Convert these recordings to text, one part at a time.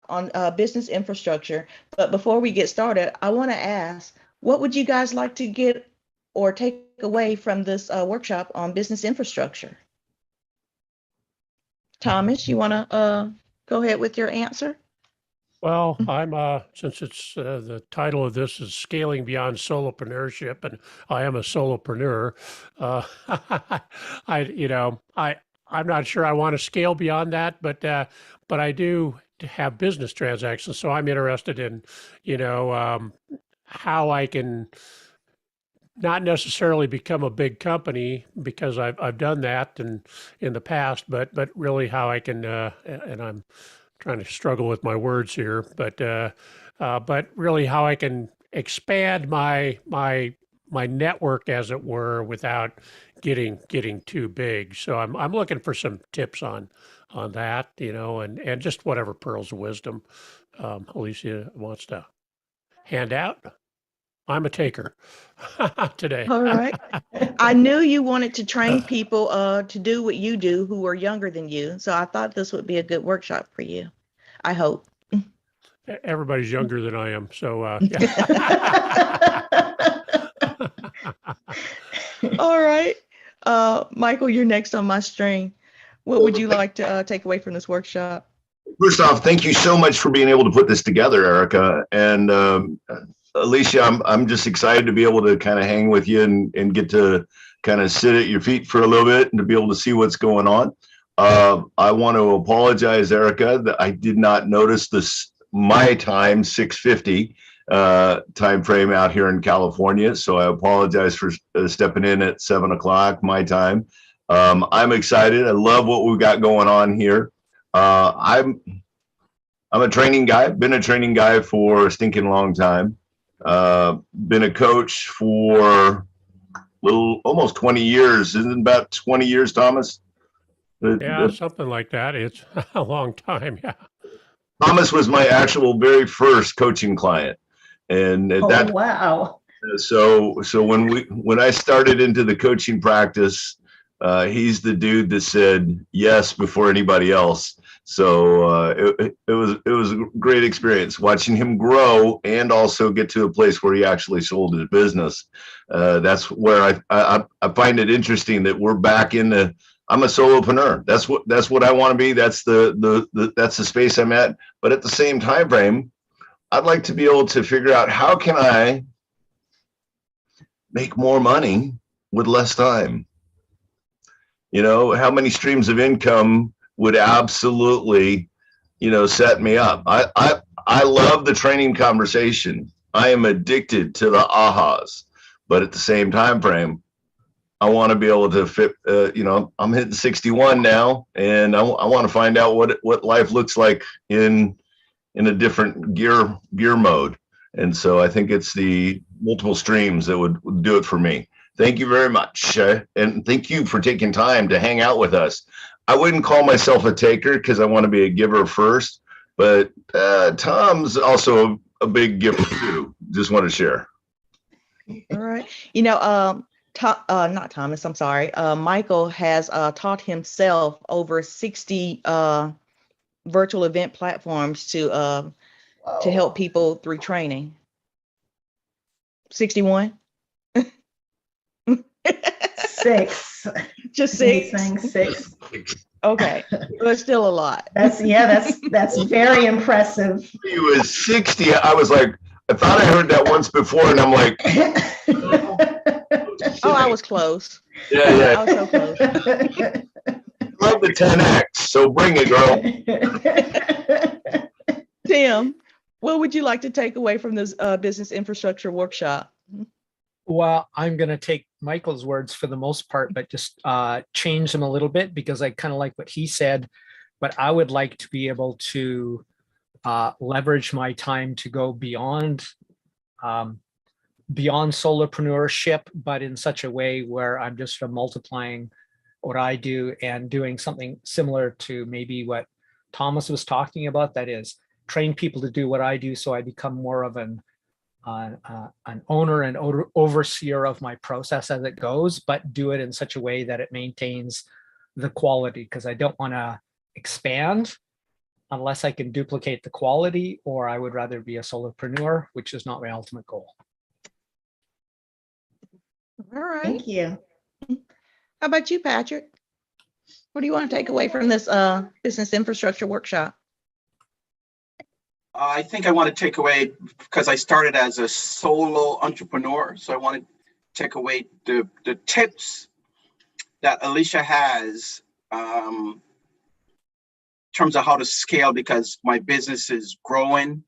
on business infrastructure. But before we get started, I want to ask, what would you guys like to get or take away from this workshop on business infrastructure? Thomas, you want to go ahead with your answer? Well, I'm since it's the title of this is Scaling Beyond Solopreneurship, and I am a solopreneur. Uh, I'm not sure I want to scale beyond that, but I do have business transactions, so I'm interested in, how I can not necessarily become a big company because I've done that in the past, but really how I can and I'm trying to struggle with my words here, but really how I can expand my network, as it were, without getting too big. So I'm looking for some tips on that, and just whatever pearls of wisdom Alicia wants to hand out. I'm a taker today. All right. I knew you wanted to train people to do what you do who are younger than you. So I thought this would be a good workshop for you. I hope. Everybody's younger than I am. So, yeah. All right. Michael, you're next on my string. What would you like to take away from this workshop? First off, thank you so much for being able to put this together, Erica. And Alicia, I'm just excited to be able to kind of hang with you and get to kind of sit at your feet for a little bit and to be able to see what's going on. I want to apologize, Erica, that I did not notice my time 6:50 time frame out here in California. So I apologize for stepping in at 7 o'clock my time. I'm excited. I love what we've got going on here. I'm a training guy, been a training guy for a stinking long time. Been a coach for almost 20 years. Isn't it about 20 years, Thomas? Yeah, something like that. It's a long time. Yeah. Thomas was my actual very first coaching client. And Wow. So when I started into the coaching practice, he's the dude that said yes before anybody else. So it was a great experience watching him grow and also get to a place where he actually sold his business. That's where I find it interesting that we're back in the. I'm a solopreneur. That's what I want to be. That's that's the space I'm at. But at the same time frame, I'd like to be able to figure out how can I make more money with less time. How many streams of income would absolutely, set me up. I love the training conversation. I am addicted to the ahas, but at the same time frame, I want to be able to fit. I'm hitting 61 now, and I want to find out what life looks like in a different gear mode. And so I think it's the multiple streams that would do it for me. Thank you very much. And thank you for taking time to hang out with us. I wouldn't call myself a taker because I want to be a giver first, but Tom's also a big giver too. Just want to share. All right. Not Thomas, I'm sorry. Michael has taught himself over 60 virtual event platforms to help people through training. 61? 6. Just 6? He's saying 6. Okay, but still a lot. That's very impressive. He was 60. I was like, I thought I heard that once before, and I'm like, oh, I was close. Yeah. I was so close. Love the 10X, so bring it, girl. Tim, what would you like to take away from this business infrastructure workshop? Well, I'm going to take Michael's words for the most part, but just change them a little bit because I kind of like what he said. But I would like to be able to leverage my time to go beyond solopreneurship, but in such a way where I'm just multiplying what I do and doing something similar to maybe what Thomas was talking about. That is, train people to do what I do, so I become more of an owner and overseer of my process as it goes, but do it in such a way that it maintains the quality, because I don't want to expand unless I can duplicate the quality, or I would rather be a solopreneur, which is not my ultimate goal. All right. Thank you. How about you, Patrick? What do you want to take away from this business infrastructure workshop? I think I want to take away, because I started as a solo entrepreneur, so I want to take away the tips that Alicia has in terms of how to scale, because my business is growing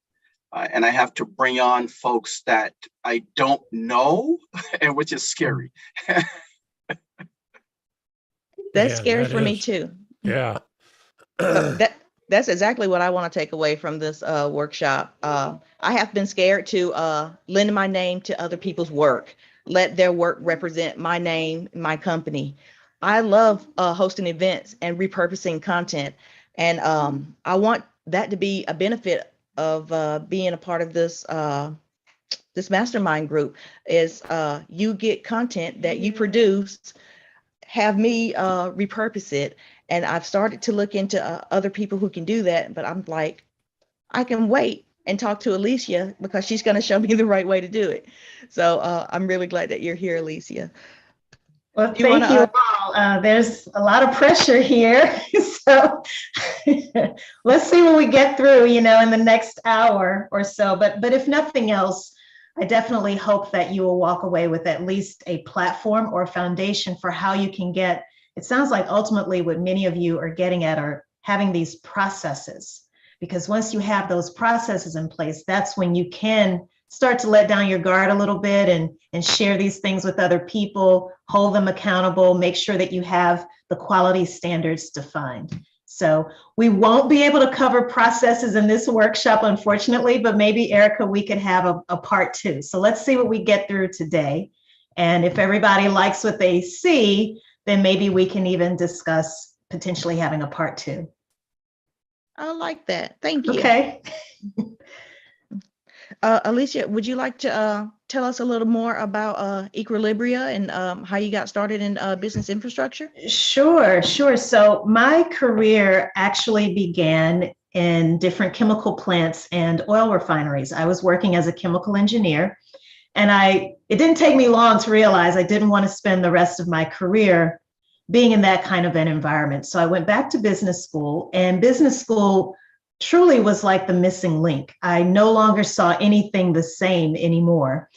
and I have to bring on folks that I don't know, and which is scary. That's Yeah, scary that for me is. too. Yeah. So that's exactly what I want to take away from this workshop. I have been scared to lend my name to other people's work, let their work represent my name, my company. I love hosting events and repurposing content. And I want that to be a benefit of being a part of this this mastermind group is you get content that you produce, have me repurpose it. And I've started to look into other people who can do that, but I'm like, I can wait and talk to Alicia because she's going to show me the right way to do it. So I'm really glad that you're here, Alicia. Well, Do you thank wanna, you all. There's a lot of pressure here. So let's see what we get through, in the next hour or so. But if nothing else, I definitely hope that you will walk away with at least a platform or foundation for how you can get, it sounds like ultimately what many of you are getting at are having these processes. Because once you have those processes in place, that's when you can start to let down your guard a little bit and share these things with other people, hold them accountable, make sure that you have the quality standards defined. So we won't be able to cover processes in this workshop, unfortunately, but maybe, Erica, we could have a part 2. So let's see what we get through today. And if everybody likes what they see, then maybe we can even discuss potentially having a part 2. I like that. Thank you. Okay. Alicia, would you like to tell us a little more about Equilibria and how you got started in business infrastructure? Sure. So my career actually began in different chemical plants and oil refineries. I was working as a chemical engineer, and it didn't take me long to realize I didn't want to spend the rest of my career being in that kind of an environment. So I went back to business school, and business school truly was like the missing link. I no longer saw anything the same anymore.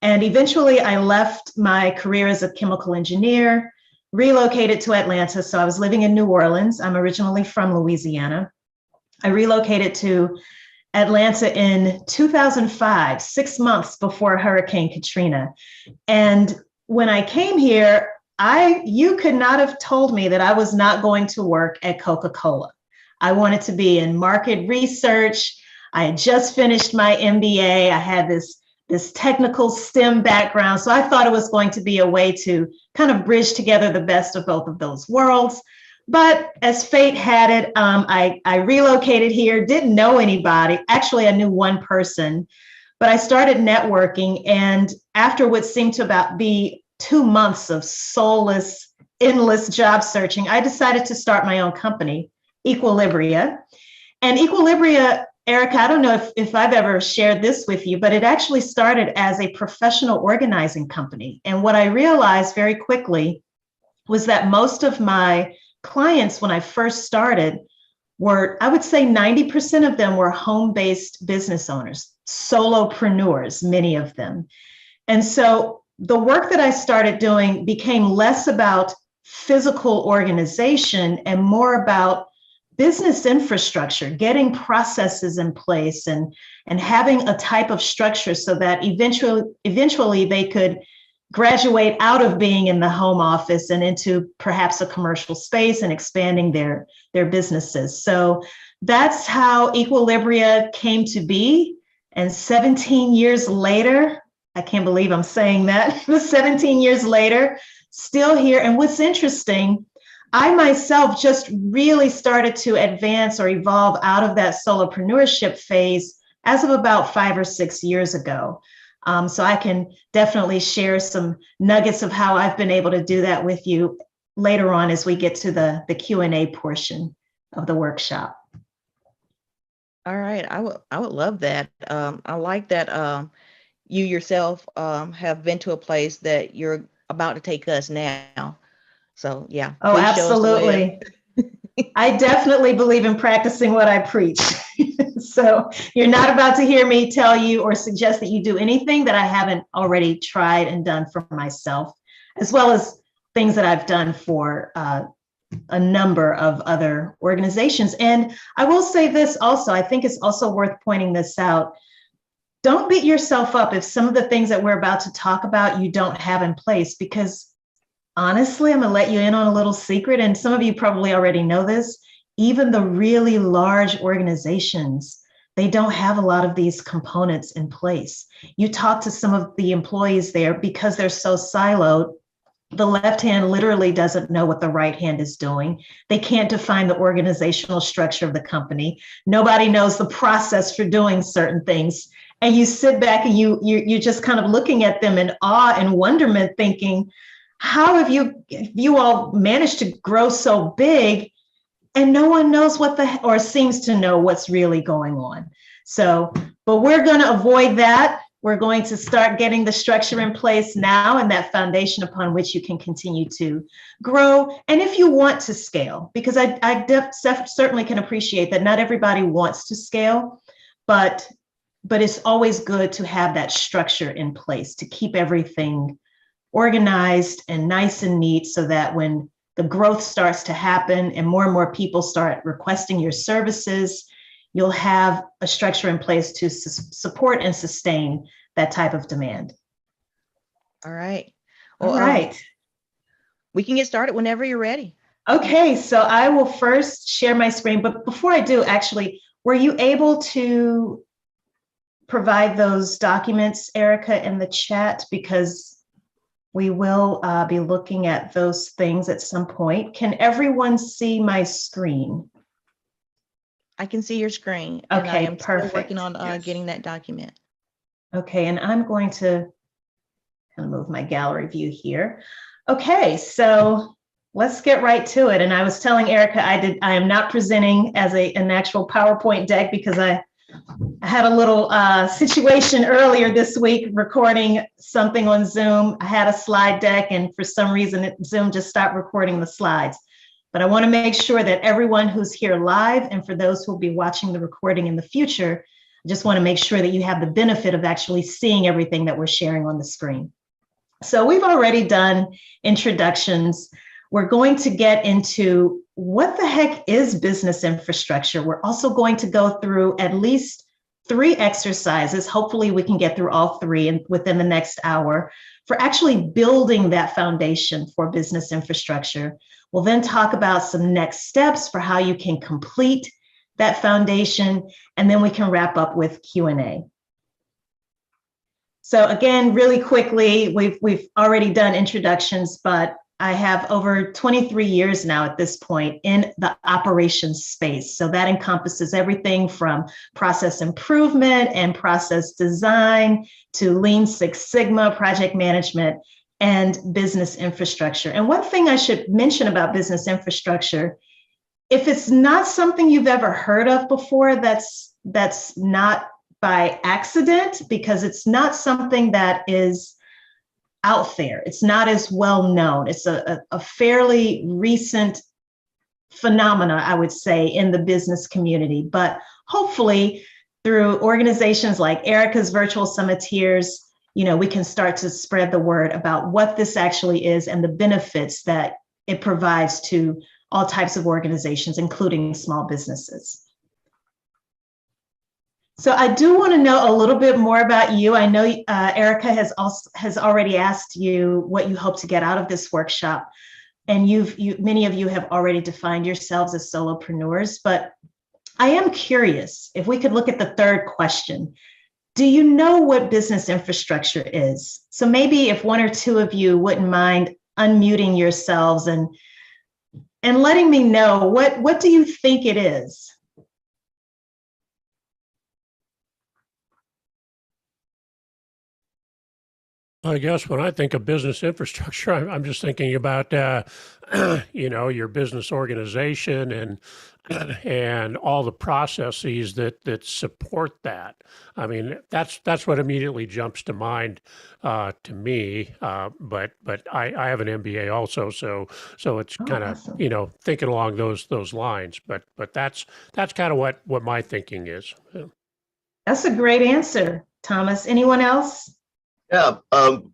And eventually I left my career as a chemical engineer, relocated to Atlanta. So I was living in New Orleans. I'm originally from Louisiana. I relocated to Atlanta in 2005, 6 months before Hurricane Katrina. And when I came here, you could not have told me that I was not going to work at Coca-Cola. I wanted to be in market research. I had just finished my MBA. I had this technical STEM background. So I thought it was going to be a way to kind of bridge together the best of both of those worlds. But as fate had it, I relocated here, didn't know anybody. Actually, I knew one person, but I started networking. And after what seemed to be 2 months of soulless, endless job searching, I decided to start my own company, Equilibria. And Equilibria, Erica, I don't know if I've ever shared this with you, but it actually started as a professional organizing company. And what I realized very quickly was that most of my clients when I first started were, I would say 90% of them were home-based business owners, solopreneurs, many of them. And so the work that I started doing became less about physical organization and more about business infrastructure, getting processes in place and having a type of structure so that eventually they could graduate out of being in the home office and into perhaps a commercial space and expanding their businesses. So that's how Equilibria came to be. And 17 years later, I can't believe I'm saying that, 17 years later, still here. And what's interesting, I myself just really started to advance or evolve out of that solopreneurship phase as of about 5 or 6 years ago. So I can definitely share some nuggets of how I've been able to do that with you later on as we get to the Q&A portion of the workshop. All right. I would love that. I like that you yourself have been to a place that you're about to take us now. So yeah, Oh, please show us the way. absolutely. I definitely believe in practicing what I preach. So you're not about to hear me tell you or suggest that you do anything that I haven't already tried and done for myself, as well as things that I've done for a number of other organizations. And I will say this also, I think it's also worth pointing this out. Don't beat yourself up if some of the things that we're about to talk about you don't have in place, because honestly, I'm going to let you in on a little secret, and some of you probably already know this. Even the really large organizations, they don't have a lot of these components in place. You talk to some of the employees there, because they're so siloed, the left hand literally doesn't know what the right hand is doing. They can't define the organizational structure of the company. Nobody knows the process for doing certain things. And you sit back and you're just kind of looking at them in awe and wonderment, thinking, how have you all managed to grow so big and no one knows or seems to know what's really going on? So, but we're going to avoid that. We're going to start getting the structure in place now, and that foundation upon which you can continue to grow. And if you want to scale, because I certainly can appreciate that not everybody wants to scale, but it's always good to have that structure in place to keep everything organized and nice and neat, so that when the growth starts to happen and more people start requesting your services, you'll have a structure in place to support and sustain that type of demand. All right. Well, all right. We can get started whenever you're ready. Okay, so I will first share my screen, but before I do, actually, were you able to provide those documents, Erica, in the chat? Because we will be looking at those things at some point. Can everyone see my screen? I can see your screen. Okay, and I am perfect. still working on Yes. getting that document. Okay, and I'm going to kind of move my gallery view here. Okay, so let's get right to it. And I was telling Erica I am not presenting as an actual PowerPoint deck, because I had a little situation earlier this week recording something on Zoom. I had a slide deck, and for some reason Zoom just stopped recording the slides. But I want to make sure that everyone who's here live, and for those who will be watching the recording in the future, I just want to make sure that you have the benefit of actually seeing everything that we're sharing on the screen. So we've already done introductions. We're going to get into what the heck is business infrastructure. We're also going to go through at least 3 exercises. Hopefully we can get through all 3 within the next hour, for actually building that foundation for business infrastructure. We'll then talk about some next steps for how you can complete that foundation, and then we can wrap up with Q&A. So again, really quickly, we've already done introductions, but I have over 23 years now at this point in the operations space. So that encompasses everything from process improvement and process design to Lean Six Sigma, project management, and business infrastructure. And one thing I should mention about business infrastructure, if it's not something you've ever heard of before, that's not by accident, because it's not something that is out there. It's not as well known. It's a fairly recent phenomena, I would say, in the business community. But hopefully through organizations like Erica's Virtual Summiteers, we can start to spread the word about what this actually is and the benefits that it provides to all types of organizations, including small businesses. So I do want to know a little bit more about you. I know Erica has already asked you what you hope to get out of this workshop, and many of you have already defined yourselves as solopreneurs. But I am curious if we could look at the third question. Do you know what business infrastructure is? So maybe if 1 or 2 of you wouldn't mind unmuting yourselves and letting me know what do you think it is? I guess when I think of business infrastructure, I'm just thinking about, your business organization and all the processes that support that. I mean, that's what immediately jumps to mind to me. But I have an MBA also, so it's Oh, kind of awesome. thinking along those lines. But that's kind of what my thinking is. Yeah. That's a great answer, Thomas. Anyone else? Yeah,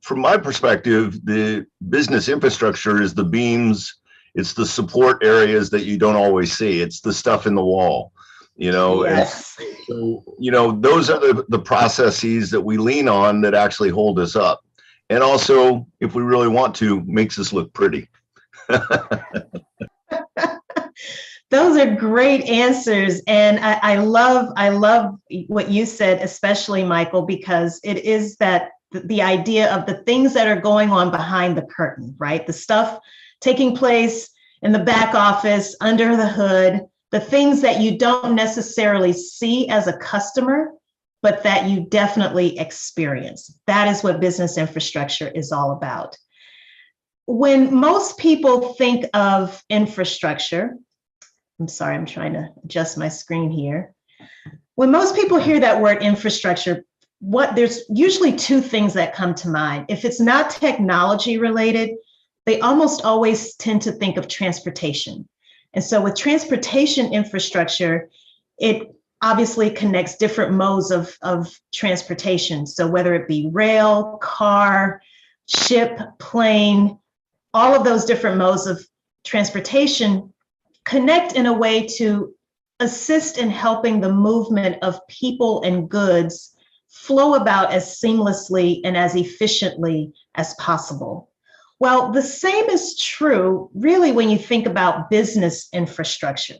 from my perspective, the business infrastructure is the beams, it's the support areas that you don't always see. It's the stuff in the wall, and Yes. so, those are the processes that we lean on that actually hold us up. And also, if we really want to, makes us look pretty. Those are great answers. And I love what you said, especially Michael, because it is that the idea of the things that are going on behind the curtain, right? The stuff taking place in the back office, under the hood, the things that you don't necessarily see as a customer, but that you definitely experience. That is what business infrastructure is all about. When most people think of infrastructure, I'm sorry, I'm trying to adjust my screen here. When most people hear that word infrastructure, there's usually two things that come to mind. If it's not technology related, they almost always tend to think of transportation. And so with transportation infrastructure, it obviously connects different modes of transportation. So whether it be rail, car, ship, plane, all of those different modes of transportation connect in a way to assist in helping the movement of people and goods flow about as seamlessly and as efficiently as possible. Well, the same is true really when you think about business infrastructure.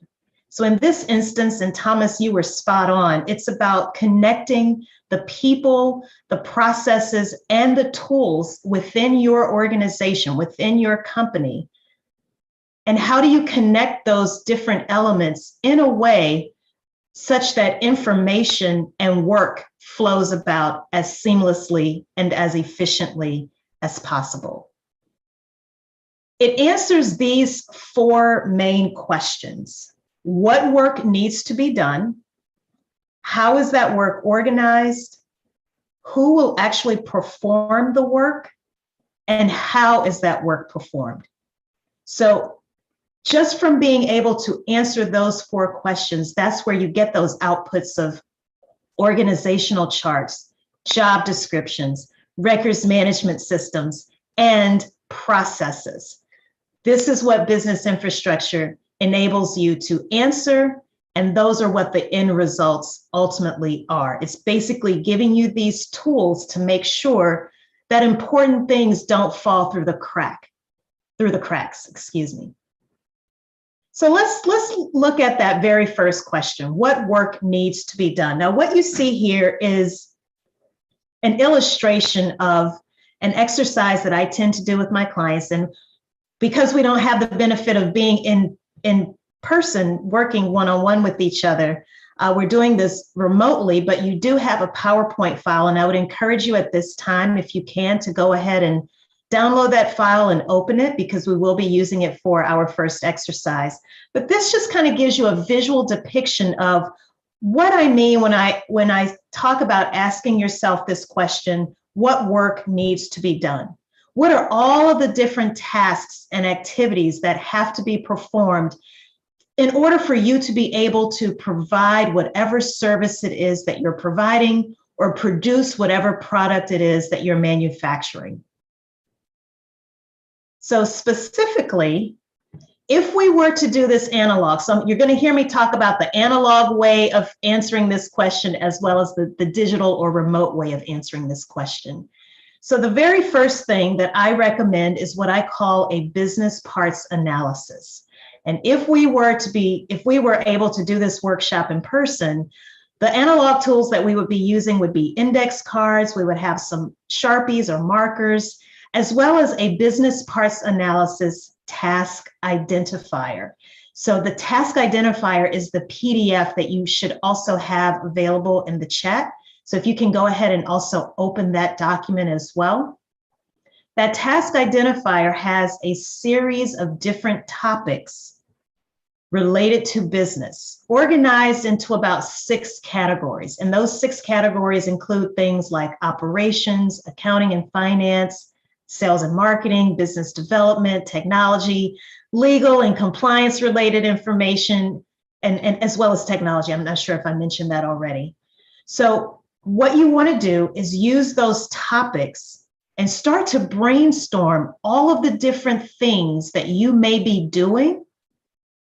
So in this instance, and Thomas, you were spot on, it's about connecting the people, the processes, and the tools within your organization, within your company. And how do you connect those different elements in a way such that information and work flows about as seamlessly and as efficiently as possible? It answers these four main questions. What work needs to be done? How is that work organized? Who will actually perform the work? And how is that work performed? So just from being able to answer those four questions, that's where you get those outputs of organizational charts, job descriptions, records management systems, and processes. This is what business infrastructure enables you to answer, and those are what the end results ultimately are. It's basically giving you these tools to make sure that important things don't fall through the cracks, excuse me. So let's look at that very first question. What work needs to be done? Now, what you see here is an illustration of an exercise that I tend to do with my clients. And because we don't have the benefit of being in person, working one-on-one with each other, we're doing this remotely, but you do have a PowerPoint file. And I would encourage you at this time, if you can, to go ahead and download that file and open it, because we will be using it for our first exercise. But this just kind of gives you a visual depiction of what I mean when I talk about asking yourself this question: what work needs to be done? What are all of the different tasks and activities that have to be performed in order for you to be able to provide whatever service it is that you're providing, or produce whatever product it is that you're manufacturing? So specifically, if we were to do this analog, so you're going to hear me talk about the analog way of answering this question, as well as the digital or remote way of answering this question. So the very first thing that I recommend is what I call a business parts analysis. And if we were able to do this workshop in person, the analog tools that we would be using would be index cards. We would have some Sharpies or markers, as well as a business parts analysis task identifier. So the task identifier is the PDF that you should also have available in the chat. So if you can go ahead and also open that document as well. That task identifier has a series of different topics related to business, organized into about 6 categories. And those 6 categories include things like operations, accounting and finance, sales and marketing, business development, technology, legal and compliance related information, and as well as technology. I'm not sure if I mentioned that already. So what you want to do is use those topics and start to brainstorm all of the different things that you may be doing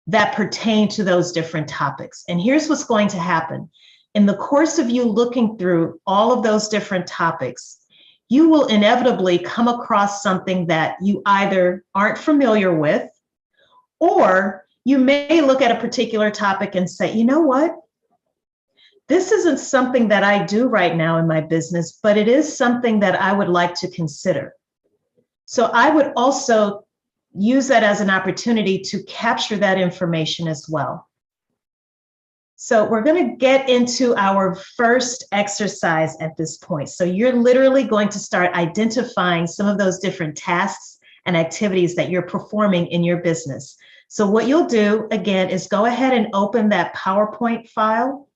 that pertain to those different topics. And here's what's going to happen. In the course of you looking through all of those different topics, you will inevitably come across something that you either aren't familiar with, or you may look at a particular topic and say, you know what? This isn't something that I do right now in my business, but it is something that I would like to consider. So I would also use that as an opportunity to capture that information as well. So we're going to get into our first exercise at this point. So you're literally going to start identifying some of those different tasks and activities that you're performing in your business. So what you'll do, again, is go ahead and open that PowerPoint file,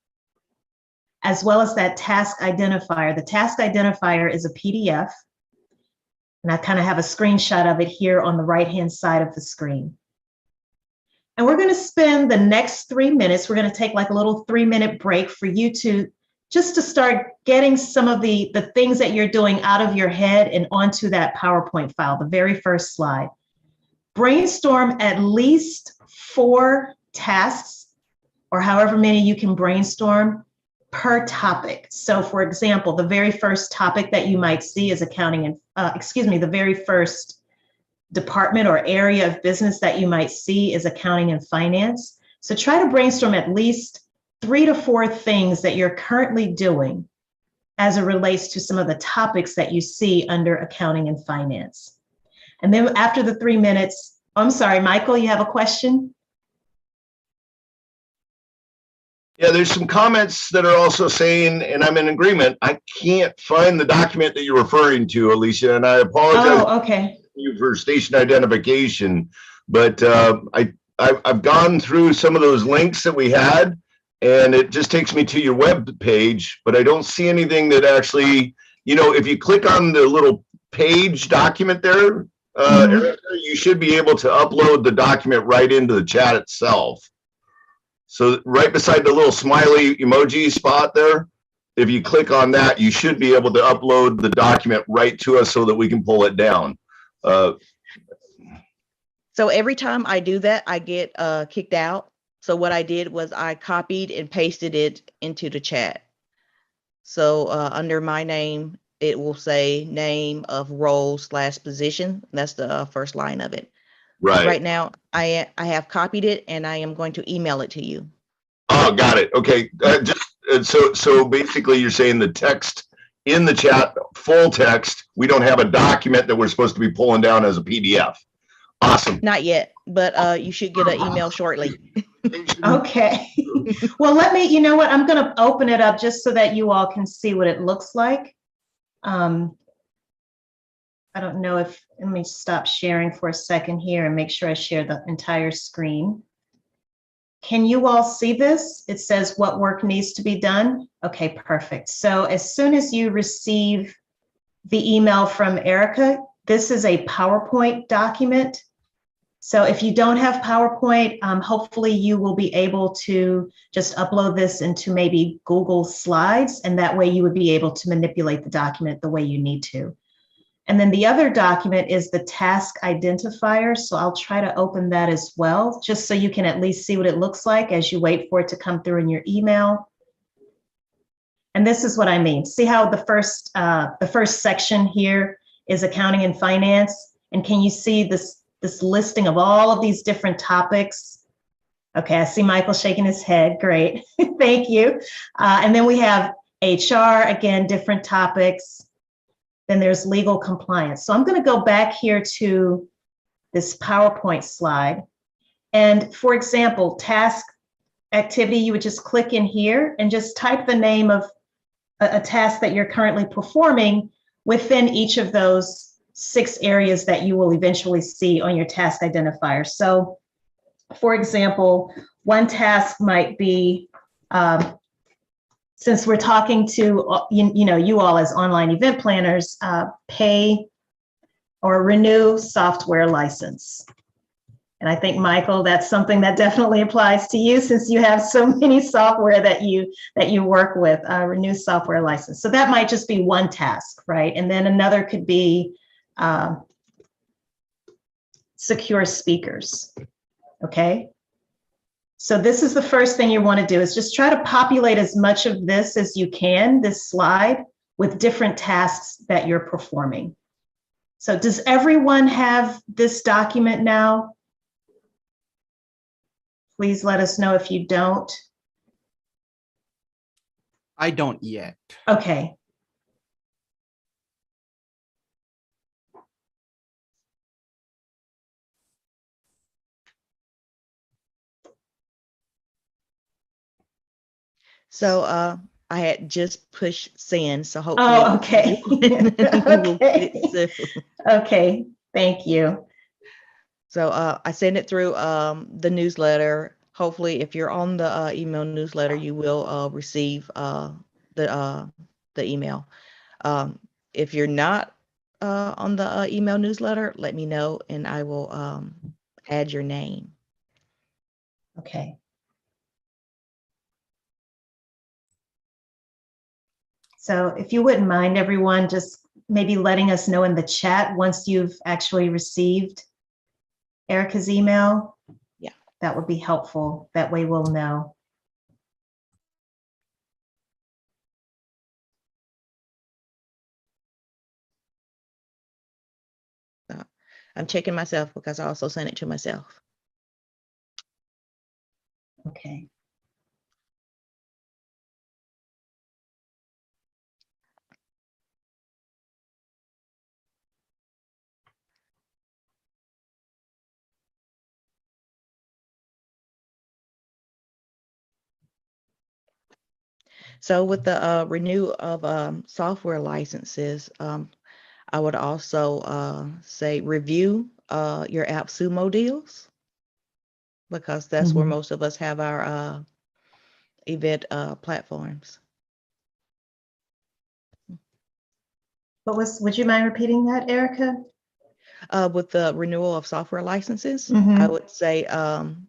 as well as that task identifier. The task identifier is a PDF, and I kind of have a screenshot of it here on the right-hand side of the screen. And we're going to spend the next 3 minutes, we're going to take like a little 3-minute break for you to just to start getting some of the things that you're doing out of your head and onto that PowerPoint file, the very first slide. Brainstorm at least 4 tasks, or however many you can brainstorm per topic. So for example, the very first topic that you might see is accounting and, the very first department or area of business that you might see is accounting and finance. So try to brainstorm at least 3 to 4 things that you're currently doing as it relates to some of the topics that you see under accounting and finance. And then after the 3 minutes, I'm sorry, Michael, you have a question? Yeah, there's some comments that are also saying, and I'm in agreement, I can't find the document that you're referring to, Alicia, and I apologize. Oh, okay. For station identification, but I've gone through some of those links that we had, and it just takes me to your web page, but I don't see anything that actually, you know, if you click on the little page document there, Erica, you should be able to upload the document right into the chat itself. So right beside the little smiley emoji spot there, if you click on that, you should be able to upload the document right to us so that we can pull it down. So every time I do that, I get kicked out. So what I did was I copied and pasted it into the chat. So under my name, it will say name of role/position. That's the first line of it. Right. Right now, I have copied it and I am going to email it to you. Oh, got it. Okay. So basically you're saying the text in the chat, full text, we don't have a document that we're supposed to be pulling down as a PDF. Awesome. Not yet, but you should get an email shortly. Okay. Well, you know what? I'm going to open it up just so that you all can see what it looks like. I don't know if, let me stop sharing for a second here and make sure I share the entire screen. Can you all see this? It says what work needs to be done. Okay, perfect. So as soon as you receive the email from Erica, this is a PowerPoint document. So if you don't have PowerPoint, hopefully you will be able to just upload this into maybe Google Slides, and that way you would be able to manipulate the document the way you need to. And then the other document is the task identifier. So I'll try to open that as well, just so you can at least see what it looks like as you wait for it to come through in your email. And this is what I mean. See how the first section here is accounting and finance? And can you see this listing of all of these different topics? Okay, I see Michael shaking his head. Great, thank you. And then we have HR, again, different topics. Then there's legal compliance. So I'm going to go back here to this PowerPoint slide. And for example, task activity, you would just click in here and just type the name of a task that you're currently performing within each of those 6 areas that you will eventually see on your task identifier. So, for example, one task might be, since we're talking to you all as online event planners, pay or renew software license. And I think, Michael, that's something that definitely applies to you since you have so many software that you work with, renew software license. So that might just be one task, right? And then another could be secure speakers, okay? So this is the first thing you want to do, is just try to populate as much of this as you can, this slide, with different tasks that you're performing. So does everyone have this document now? Please let us know if you don't. I don't yet. Okay. So I had just pushed send, so hopefully. Oh, okay. Okay. Okay, thank you. So I send it through the newsletter. Hopefully, if you're on the email newsletter, you will receive the email. If you're not on the email newsletter, let me know and I will add your name. Okay. So if you wouldn't mind, everyone, just maybe letting us know in the chat once you've actually received Erica's email. Yeah, that would be helpful. That way we'll know. So I'm checking myself because I also sent it to myself. Okay. So with the renew of software licenses, I would also say review your AppSumo deals, because that's where most of us have our event platforms. Would you mind repeating that, Erica? With the renewal of software licenses, Mm-hmm. I would say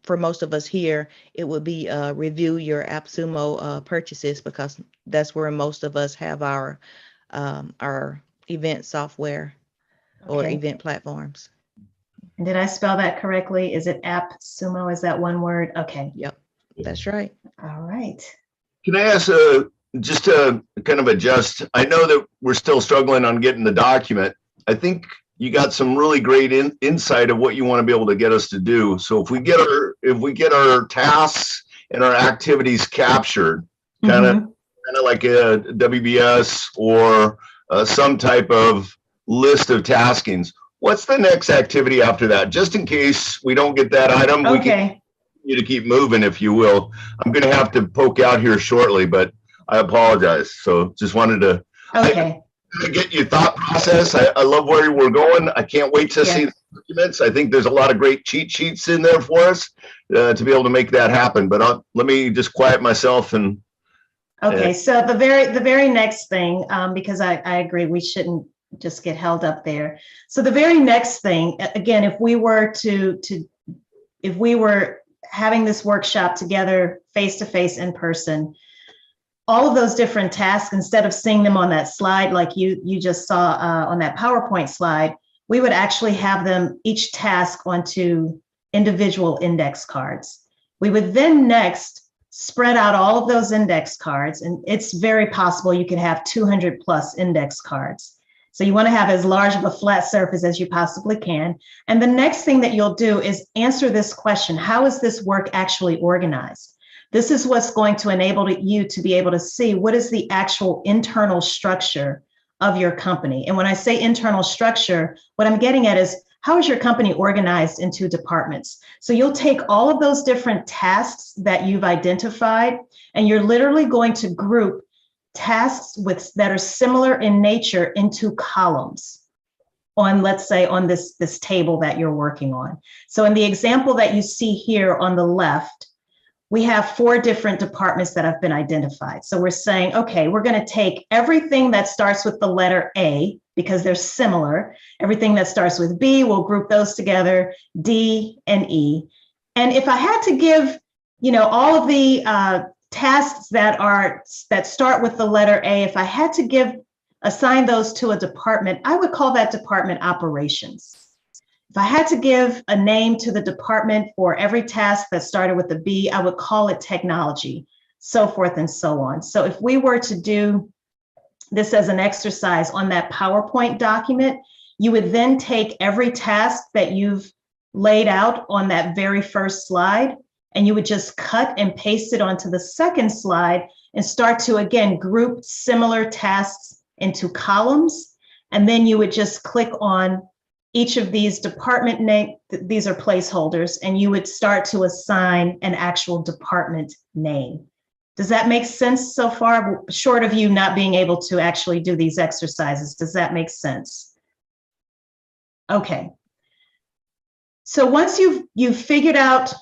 for most of us here, it would be review your AppSumo purchases, because that's where most of us have our event software or Okay. event platforms. And did I spell that correctly? Is it AppSumo? Is that one word? Okay. Yep, that's right. All right. Can I ask just to kind of adjust? I know that we're still struggling on getting the document. I think you got some really great insight of what you want to be able to get us to do. So if we get our tasks and our activities captured, kind of like a WBS or some type of list of taskings, what's the next activity after that? Just in case we don't get that item, we can continue to keep moving, if you will. I'm going to have to poke out here shortly, but I apologize. So just wanted to get your thought process. I love where we're going. I can't wait to see the documents. I think there's a lot of great cheat sheets in there for us to be able to make that happen. But let me just quiet myself and. Okay, so the very next thing, because I agree, we shouldn't just get held up there. So the very next thing, again, if we were having this workshop together face to face in person, all of those different tasks, instead of seeing them on that slide like you just saw on that PowerPoint slide, we would actually have them, each task, onto individual index cards. We would then next spread out all of those index cards, and it's very possible you could have 200 plus index cards. So you want to have as large of a flat surface as you possibly can. And the next thing that you'll do is answer this question: how is this work actually organized? This is what's going to enable you to be able to see what is the actual internal structure of your company. And when I say internal structure, what I'm getting at is, how is your company organized into departments? So you'll take all of those different tasks that you've identified, and you're literally going to group tasks that are similar in nature into columns on, let's say, on this table that you're working on. So in the example that you see here on the left, we have 4 different departments that have been identified. So we're saying, okay, we're going to take everything that starts with the letter A, because they're similar. Everything that starts with B, we'll group those together, D and E. And if I had to give, all of the tasks that start with the letter A, if I had to assign those to a department, I would call that department operations. If I had to give a name to the department for every task that started with a B, I would call it technology, so forth and so on. So if we were to do this as an exercise on that PowerPoint document, you would then take every task that you've laid out on that very first slide, and you would just cut and paste it onto the second slide and start to, again, group similar tasks into columns. And then you would just click on each of these department name, these are placeholders, and you would start to assign an actual department name. Does that make sense so far? Short of you not being able to actually do these exercises, does that make sense? Okay. So once you've figured out,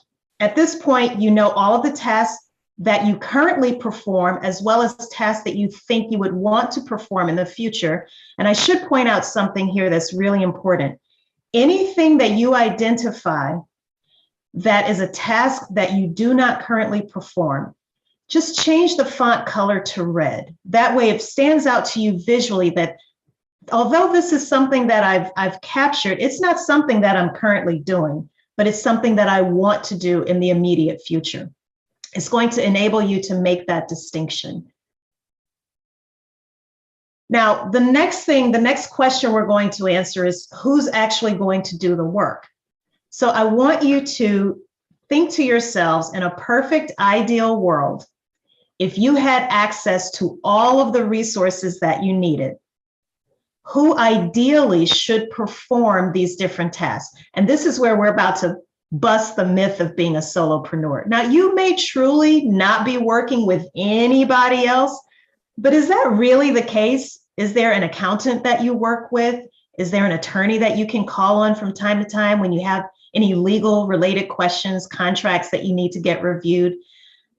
at this point, you know all of the tasks that you currently perform, as well as tasks that you think you would want to perform in the future. And I should point out something here that's really important. Anything that you identify that is a task that you do not currently perform, just change the font color to red. That way it stands out to you visually that although this is something that I've captured, it's not something that I'm currently doing, but it's something that I want to do in the immediate future. It's going to enable you to make that distinction. Now, the next question we're going to answer is who's actually going to do the work? So I want you to think to yourselves, in a perfect ideal world, if you had access to all of the resources that you needed, who ideally should perform these different tasks? And this is where we're about to bust the myth of being a solopreneur. Now, you may truly not be working with anybody else, but is that really the case? Is there an accountant that you work with? Is there an attorney that you can call on from time to time when you have any legal related questions, contracts that you need to get reviewed?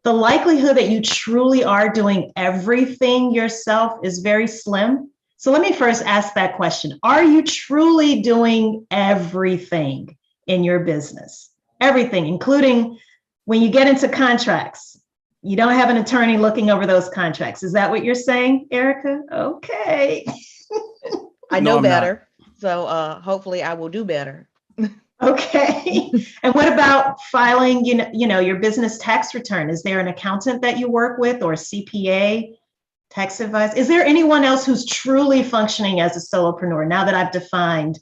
The likelihood that you truly are doing everything yourself is very slim. So let me first ask that question. Are you truly doing everything in your business? Everything, including when you get into contracts. You don't have an attorney looking over those contracts. Is that what you're saying, Erica? Okay. I know better. So hopefully I will do better. Okay. And what about filing, your business tax return? Is there an accountant that you work with, or a CPA, tax advisor? Is there anyone else who's truly functioning as a solopreneur, now that I've defined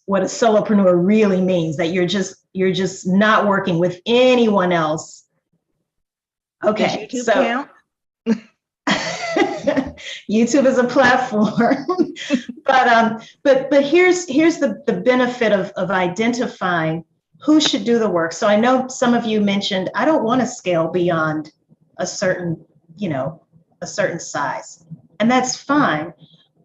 what a solopreneur really means, that you're just not working with anyone else? Okay. Does YouTube count? YouTube is a platform, but here's the benefit of identifying who should do the work. So I know some of you mentioned, I don't want to scale beyond a certain size, and that's fine.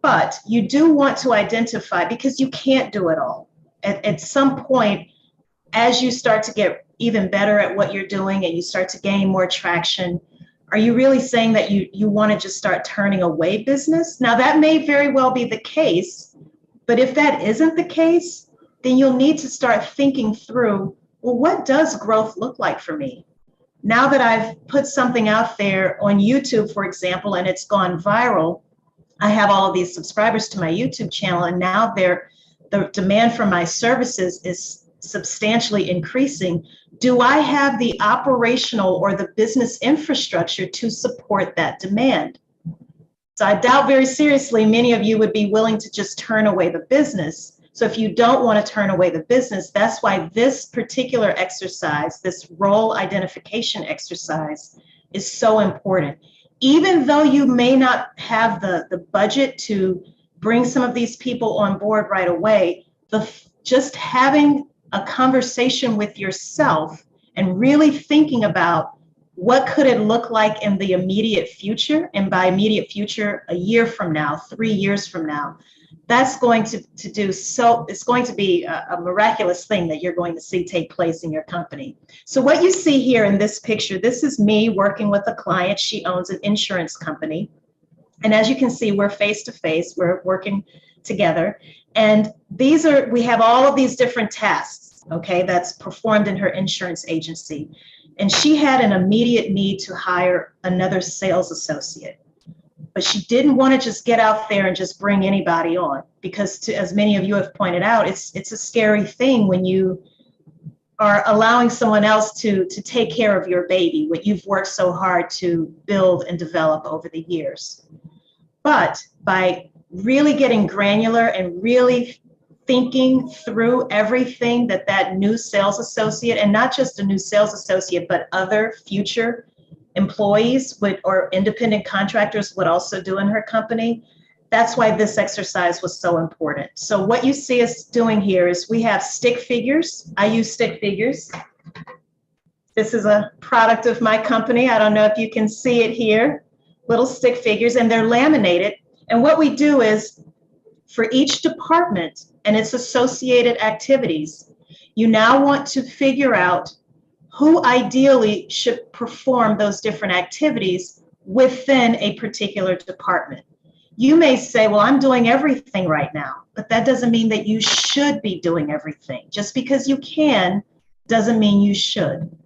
But you do want to identify, because you can't do it all. At some point, as you start to get even better at what you're doing and you start to gain more traction, are you really saying that you want to just start turning away business? Now, that may very well be the case, but if that isn't the case, then you'll need to start thinking through, well, what does growth look like for me? Now that I've put something out there on YouTube, for example, and it's gone viral, I have all of these subscribers to my YouTube channel, and now the demand for my services is substantially increasing. Do I have the operational or the business infrastructure to support that demand? So I doubt very seriously many of you would be willing to just turn away the business. So if you don't want to turn away the business, that's why this particular exercise, this role identification exercise, is so important. Even though you may not have the budget to bring some of these people on board right away, just having a conversation with yourself and really thinking about what could it look like in the immediate future, and by immediate future, a year from now, 3 years from now, that's going to do so, it's going to be a miraculous thing that you're going to see take place in your company. So what you see here in this picture, this is me working with a client. She owns an insurance company. And as you can see, we're face to face, we're working together. And we have all of these different tasks, okay, that's performed in her insurance agency. And she had an immediate need to hire another sales associate. But she didn't want to just get out there and just bring anybody on, because as many of you have pointed out, it's a scary thing when you are allowing someone else to take care of your baby, what you've worked so hard to build and develop over the years. But by really getting granular and really thinking through everything that new sales associate, and not just a new sales associate, but other future employees or independent contractors would also do in her company. That's why this exercise was so important. So what you see us doing here is we have stick figures. I use stick figures. This is a product of my company. I don't know if you can see it here, little stick figures, and they're laminated. And what we do is for each department and its associated activities, you now want to figure out who ideally should perform those different activities within a particular department. You may say, well, I'm doing everything right now, but that doesn't mean that you should be doing everything. Just because you can doesn't mean you should.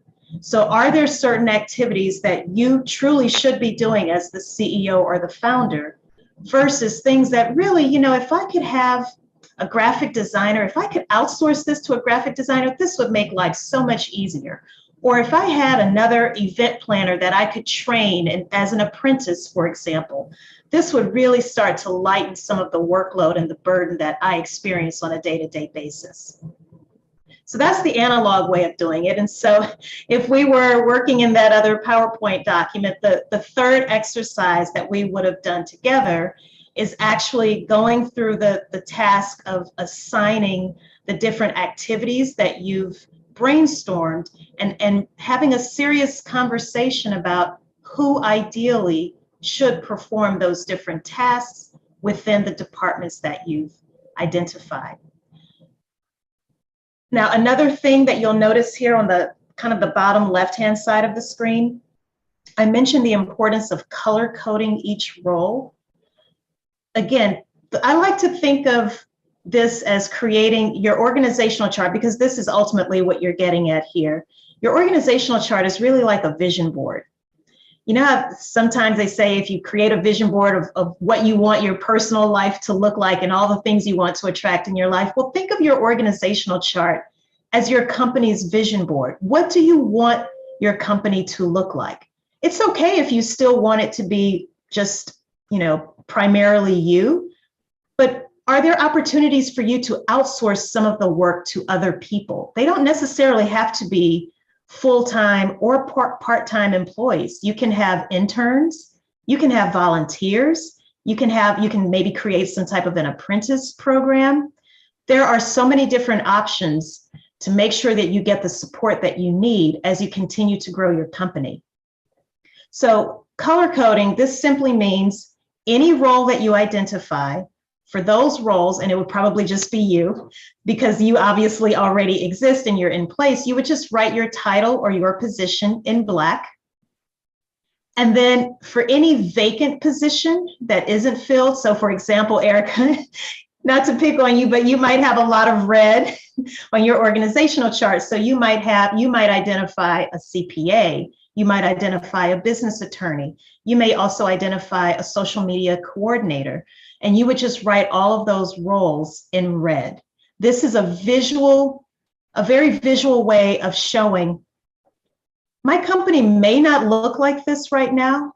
So are there certain activities that you truly should be doing as the CEO or the founder versus things that really, if I could have a graphic designer, if I could outsource this to a graphic designer, this would make life so much easier. Or if I had another event planner that I could train and as an apprentice, for example, this would really start to lighten some of the workload and the burden that I experience on a day-to-day basis. So that's the analog way of doing it. And so if we were working in that other PowerPoint document, the third exercise that we would have done together is actually going through the task of assigning the different activities that you've brainstormed and having a serious conversation about who ideally should perform those different tasks within the departments that you've identified. Now, another thing that you'll notice here on the kind of the bottom left-hand side of the screen, I mentioned the importance of color coding each role. Again, I like to think of this as creating your organizational chart, because this is ultimately what you're getting at here. Your organizational chart is really like a vision board. How sometimes they say if you create a vision board of what you want your personal life to look like and all the things you want to attract in your life, well, think of your organizational chart as your company's vision board. What do you want your company to look like? It's okay if you still want it to be just, primarily you, but are there opportunities for you to outsource some of the work to other people? They don't necessarily have to be full-time or part-time employees. You can have interns, you can have volunteers, you can maybe create some type of an apprentice program. There are so many different options to make sure that you get the support that you need as you continue to grow your company. So color coding, this simply means any role that you identify for those roles, and it would probably just be you, because you obviously already exist and you're in place, you would just write your title or your position in black. And then for any vacant position that isn't filled, so for example, Erica, not to pick on you, but you might have a lot of red on your organizational chart. So you might identify a CPA, you might identify a business attorney, you may also identify a social media coordinator, and you would just write all of those roles in red. This is a very visual way of showing my company may not look like this right now,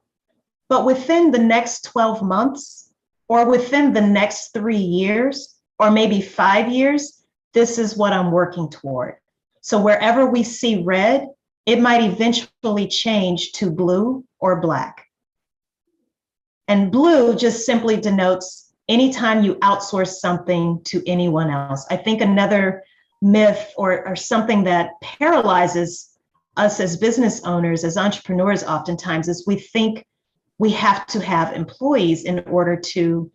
but within the next 12 months or within the next 3 years or maybe 5 years, this is what I'm working toward. So wherever we see red, it might eventually change to blue or black. And blue just simply denotes anytime you outsource something to anyone else. I think another myth or something that paralyzes us as business owners, as entrepreneurs oftentimes, is we think we have to have employees in order to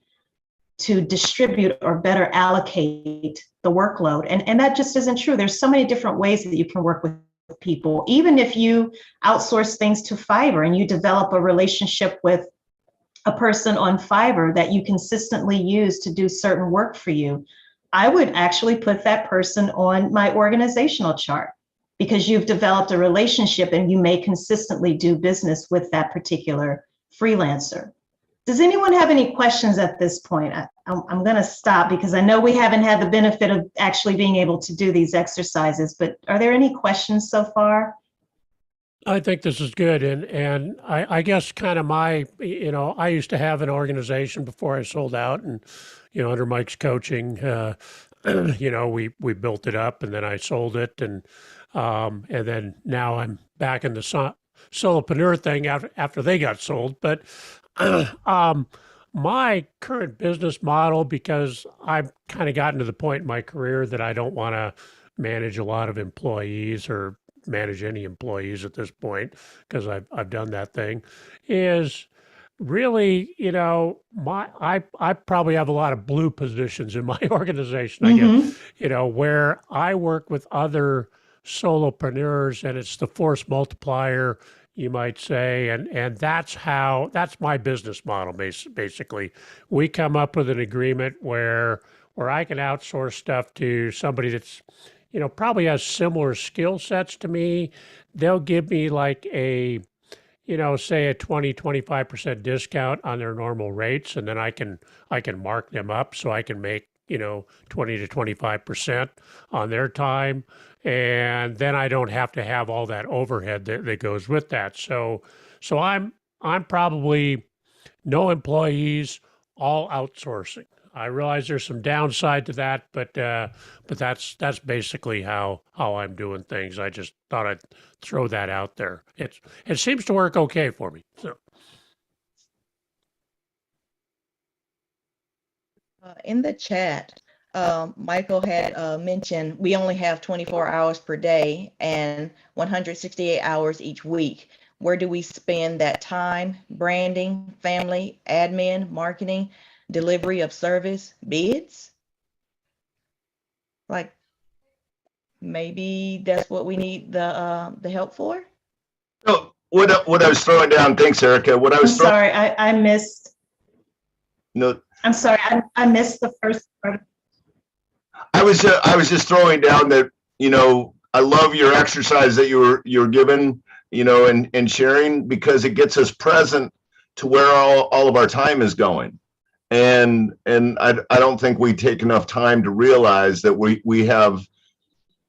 to distribute or better allocate the workload. And that just isn't true. There's so many different ways that you can work with people. Even if you outsource things to Fiverr and you develop a relationship with a person on Fiverr that you consistently use to do certain work for you, I would actually put that person on my organizational chart, because you've developed a relationship and you may consistently do business with that particular freelancer. Does anyone have any questions at this point? I'm going to stop because I know we haven't had the benefit of actually being able to do these exercises, but are there any questions so far? I think this is good. And I guess kind of my, I used to have an organization before I sold out, and, under Mike's coaching, we built it up, and then I sold it. And then now I'm back in the solopreneur thing after they got sold. But my current business model, because I've kind of gotten to the point in my career that I don't want to manage a lot of employees or manage any employees at this point, because I've done that thing, is really, I probably have a lot of blue positions in my organization. I get, where I work with other solopreneurs, and it's the force multiplier, you might say, and that's my business model. Basically, we come up with an agreement where I can outsource stuff to somebody that's, probably has similar skill sets to me. They'll give me like say a 20-25% discount on their normal rates, and then I can mark them up so I can make 20 to 25% on their time, and then I don't have to have all that overhead that goes with that. So I'm probably no employees, all outsourcing. I realize there's some downside to that, but that's basically how I'm doing things. I just thought I'd throw that out there. It seems to work okay for me. So. In the chat, Michael had mentioned we only have 24 hours per day and 168 hours each week. Where do we spend that time? Branding, family, admin, marketing, delivery of service, bids? Like, maybe that's what we need the help for? No, what I was throwing down, thanks, Erica. What I was sorry, I missed. No, I'm sorry, I missed the first part. I was just throwing down that, I love your exercise that you're given, and sharing, because it gets us present to where all of our time is going. And I don't think we take enough time to realize that we have,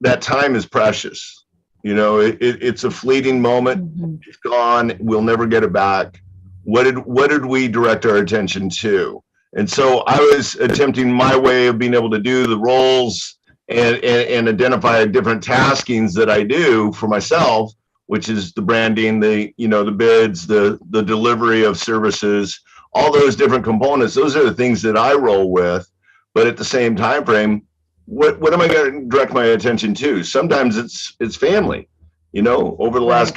that time is precious. It's a fleeting moment. It's gone. We'll never get it back. What did we direct our attention to? And so I was attempting my way of being able to do the roles and identify different taskings that I do for myself, which is the branding, the bids, the delivery of services, all those different components. Those are the things that I roll with. But at the same time frame, what am I going to direct my attention to? Sometimes it's family. Over the last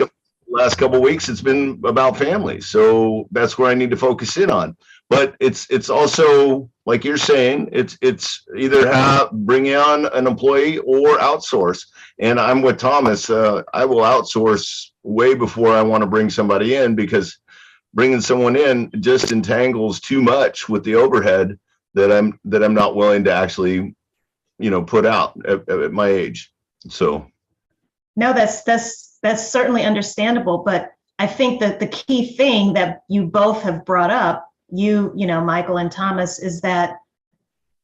couple of weeks, it's been about family. So that's where I need to focus in on. But it's also, like you're saying, it's either bring on an employee or outsource. And I'm with Thomas. I will outsource way before I want to bring somebody in, because bringing someone in just entangles too much with the overhead that I'm not willing to actually, put out at my age. So. No, that's certainly understandable. But I think that the key thing that you both have brought up, Michael and Thomas, is that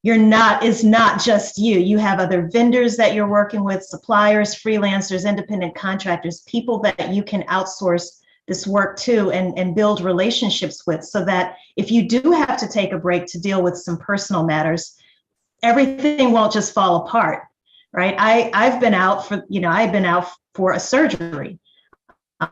it's not just you. You have other vendors that you're working with, suppliers, freelancers, independent contractors, people that you can outsource this work to and build relationships with, so that if you do have to take a break to deal with some personal matters, everything won't just fall apart, right? I've been out for a surgery.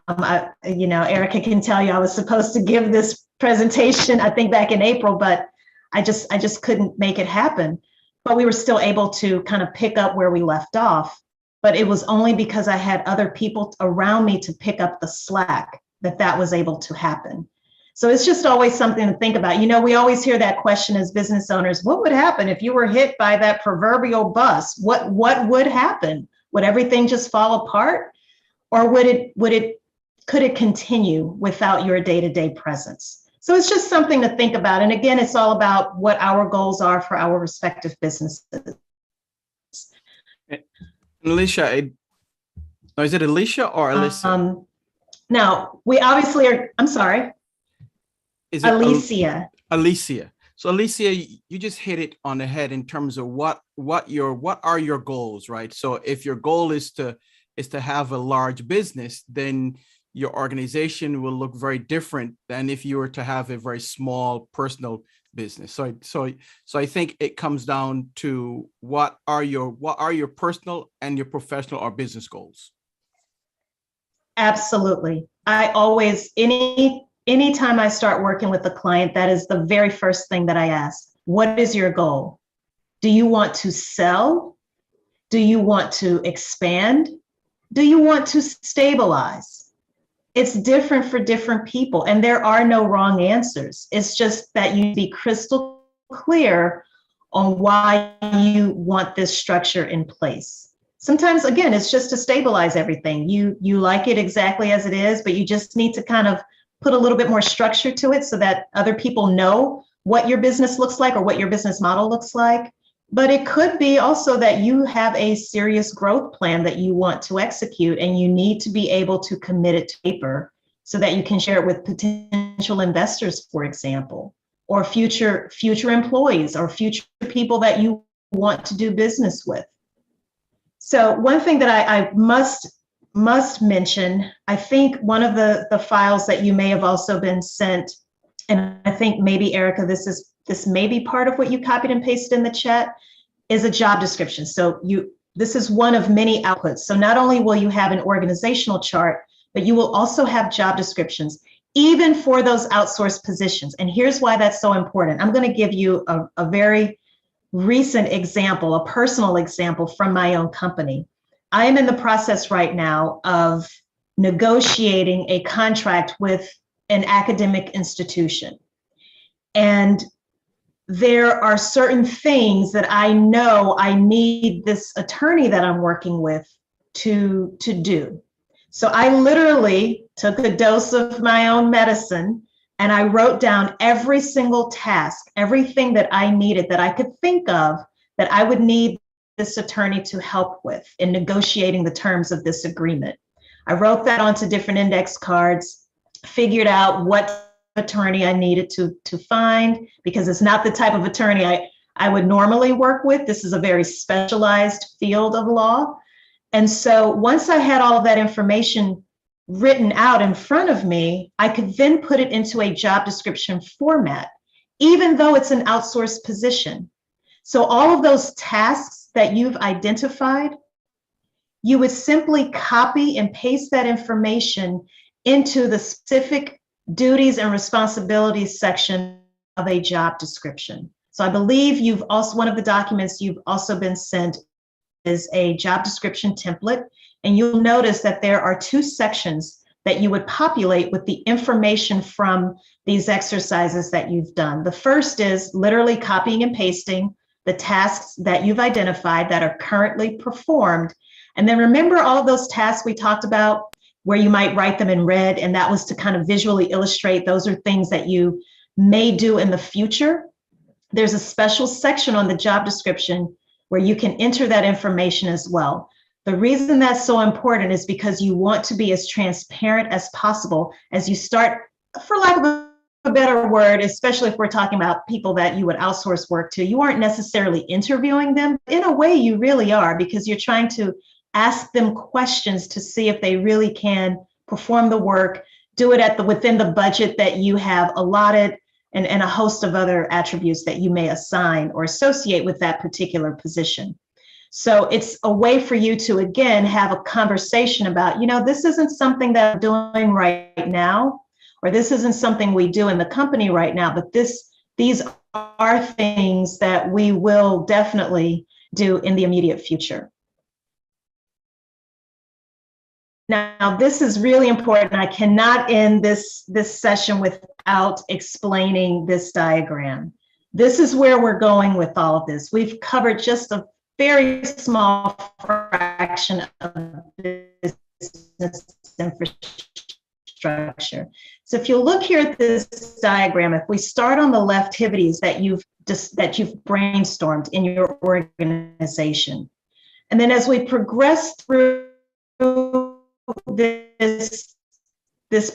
Erica can tell you I was supposed to give this presentation, I think back in April, but I just couldn't make it happen. But we were still able to kind of pick up where we left off. But it was only because I had other people around me to pick up the slack that was able to happen. So it's just always something to think about. We always hear that question as business owners: what would happen if you were hit by that proverbial bus? What would happen? Would everything just fall apart? Or could it continue without your day-to-day presence? So it's just something to think about. And again, it's all about what our goals are for our respective businesses. Alicia, is it Alicia or Alicia? Now, we obviously are, I'm sorry. Is it Alicia? Alicia. So Alicia, you just hit it on the head in terms of what are your goals, right? So if your goal is to have a large business, then your organization will look very different than if you were to have a very small personal business. So I think it comes down to what are your personal and your professional or business goals? Absolutely. I always, anytime I start working with a client, that is the very first thing that I ask. What is your goal? Do you want to sell? Do you want to expand? Do you want to stabilize? It's different for different people, and there are no wrong answers. It's just that you be crystal clear on why you want this structure in place. Sometimes, again, it's just to stabilize everything. You like it exactly as it is, but you just need to kind of put a little bit more structure to it so that other people know what your business looks like or what your business model looks like. But it could be also that you have a serious growth plan that you want to execute, and you need to be able to commit it to paper so that you can share it with potential investors, for example, or future employees or future people that you want to do business with. So one thing that I must mention, I think one of the files that you may have also been sent, and I think maybe Erica, this may be part of what you copied and pasted in the chat, is a job description. So this is one of many outputs. So not only will you have an organizational chart, but you will also have job descriptions, even for those outsourced positions. And here's why that's so important. I'm going to give you a very recent example, a personal example from my own company. I am in the process right now of negotiating a contract with an academic institution. And there are certain things that I know I need this attorney that I'm working with to do. So I literally took a dose of my own medicine and I wrote down every single task, everything that I needed that I could think of that I would need this attorney to help with in negotiating the terms of this agreement. I wrote that onto different index cards, figured out what attorney I needed to find, because it's not the type of attorney I would normally work with. This is a very specialized field of law. And so once I had all of that information written out in front of me, I could then put it into a job description format, even though it's an outsourced position. So all of those tasks that you've identified, you would simply copy and paste that information into the specific duties and responsibilities section of a job description. So I believe one of the documents you've also been sent is a job description template. And you'll notice that there are two sections that you would populate with the information from these exercises that you've done. The first is literally copying and pasting the tasks that you've identified that are currently performed. And then remember all of those tasks we talked about where you might write them in red, and that was to kind of visually illustrate those are things that you may do in the future. There's a special section on the job description where you can enter that information as well. The reason that's so important is because you want to be as transparent as possible as you start, for lack of a better word, especially if we're talking about people that you would outsource work to. You aren't necessarily interviewing them. In a way, you really are, because you're trying to ask them questions to see if they really can perform the work, do it within the budget that you have allotted, and a host of other attributes that you may assign or associate with that particular position. So it's a way for you to, again, have a conversation about, this isn't something that I'm doing right now, or this isn't something we do in the company right now, but these are things that we will definitely do in the immediate future. Now, this is really important. I cannot end this session without explaining this diagram. This is where we're going with all of this. We've covered just a very small fraction of business infrastructure. So if you look here at this diagram, if we start on the left, activities that you've brainstormed in your organization, and then as we progress through this